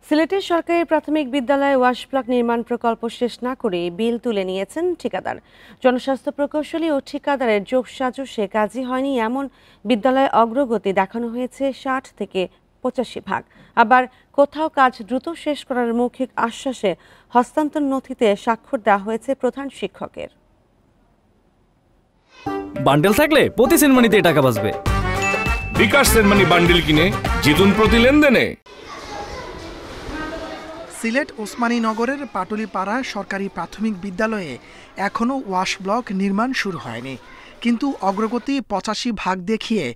সিলেটের সরকারি প্রাথমিক বিদ্যালয়ে ওয়াশ ব্লক নির্মাণ প্রকল্প শেষ না করে বিল তুলে নিয়েছেন ঠিকাদার। জনস্বাস্থ্য প্রকৌশলী ও ঠিকাদারের যোগসাজশে কাজই হয়নি এমন বিদ্যালয়ে অগ্রগতি দেখানো হয়েছে ৬০ থেকে ৮৫ ভাগ। আবার কোথাও কাজ দ্রুত শেষ করার মৌখিক আশ্বাসে হস্তান্তর নথিতে স্বাক্ষর দেওয়া হয়েছে প্রধান শিক্ষকের। বান্ডেল থাকলে প্রতি সেনমানিতে টাকা বাঁচবে। বিকাশ সেনমানি বান্ডেল কিনে জিতুন প্রতি লেনদেনে। সিলেট ওসমানী নগরের পাটুলিপাড়া সরকারি প্রাথমিক বিদ্যালয়ে এখনও ওয়াশ ব্লক নির্মাণ শুরু হয়নি, কিন্তু অগ্রগতি ৮৫ ভাগ দেখিয়ে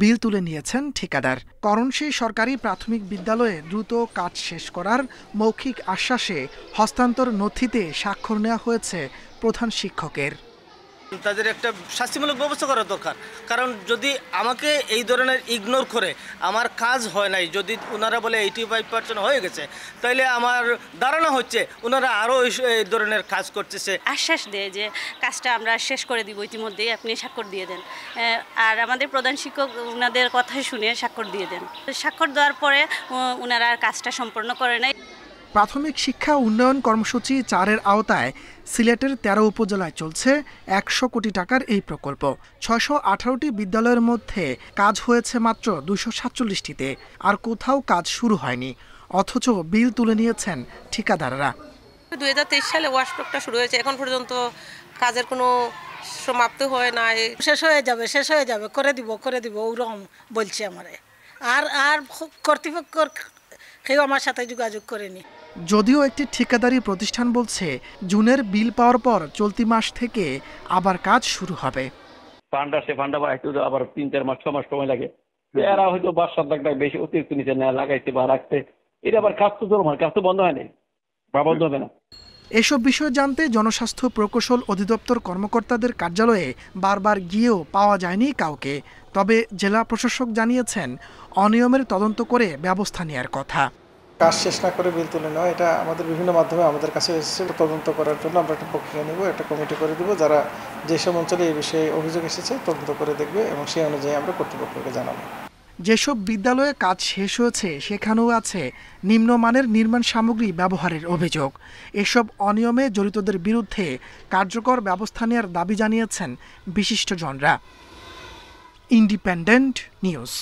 বিল তুলে নিয়েছেন ঠিকাদার। করণশী সরকারি প্রাথমিক বিদ্যালয়ে দ্রুত কাজ শেষ করার মৌখিক আশ্বাসে হস্তান্তর নথিতে স্বাক্ষর নেওয়া হয়েছে প্রধান শিক্ষকের। তাদের একটা শাস্তিমূলক ব্যবস্থা করা দরকার, কারণ যদি আমাকে এই ধরনের ইগনোর করে আমার কাজ হয় নাই, যদি ওনারা বলে 85% হয়ে গেছে, তাইলে আমার ধারণা হচ্ছে ওনারা আরও এই ধরনের কাজ করতেছে। আশ্বাস দেয় যে কাজটা আমরা শেষ করে দিব ইতিমধ্যেই, আপনি স্বাক্ষর দিয়ে দেন। আর আমাদের প্রধান শিক্ষক ওনাদের কথা শুনে স্বাক্ষর দিয়ে দেন। স্বাক্ষর দেওয়ার পরে ওনারা আর কাজটা সম্পন্ন করে নাই। প্রাথমিক শিক্ষা উন্নয়ন কর্মসূচি ৪-এর আওতায় সিলেটের ১৩ উপজেলায় চলছে ১০০ কোটি টাকার এই প্রকল্প। ৬১৮টি বিদ্যালয়ের মধ্যে কাজ হয়েছে মাত্র ২৪৭টিতে, আর কোথাও কাজ শুরু হয়নি, অথচ বিল তুলে নিয়েছেন ঠিকাদাররা। ২০২৩ সালে ওয়াশ ব্লকটা শুরু হয়েছে, এখন পর্যন্ত কাজের কোনো সমাপ্তি হয় নাই। শেষ হয়ে যাবে করে দিব ওরকম বলছে আমারে। আর কর্তৃপক্ষ কেউ আমার সাথে যোগাযোগ করেনি। যদিও একটি ঠিকাদারি প্রতিষ্ঠান বলছে জুনের বিল পাওয়ার পর চলতি মাস থেকে আবার কাজ শুরু হবে। ফান্ডা আবার ৩-৪ মাস ৬ মাস সময় লাগে। এরা হয়তো ৫-৭ লাখ টাকা বেশি অতিরিক্ত নিচে লাগাইতে বা রাখতে, এটা আবার কাজ তো জমা, কাজ তো বন্ধ হয় নাই বা বন্ধ হবে না। এসব বিষয় জানতে জনস্বাস্থ্য প্রকৌশল অধিদপ্তর কর্মকর্তাদের কার্যালয়ে বারবার গিয়েও পাওয়া যায়নি কাউকে। তবে জেলা প্রশাসক জানিয়েছেন অনিয়মের তদন্ত করে ব্যবস্থা নেওয়ার কথা। কাজ শেষ না করে বিল তুলে নেওয়া, এটা আমাদের বিভিন্ন মাধ্যমে আমাদের কাছে এসেছে। তদন্ত করার জন্য আমরা একটা প্রক্রিয়া নেব, একটা কমিটি করে দেবো, যারা যেসব অঞ্চলে এই বিষয়ে অভিযোগ এসেছে তদন্ত করে দেখবে এবং সেই অনুযায়ী আমরা কর্তৃপক্ষকে জানাবো। যেসব বিদ্যালয়ে কাজ শেষ হয়েছে সেখানেও আছে নিম্নমানের নির্মাণ সামগ্রী ব্যবহারের অভিযোগ। এসব অনিয়মে জড়িতদের বিরুদ্ধে কার্যকর ব্যবস্থা নেওয়ার দাবি জানিয়েছেন বিশিষ্টজনরা। Independent news.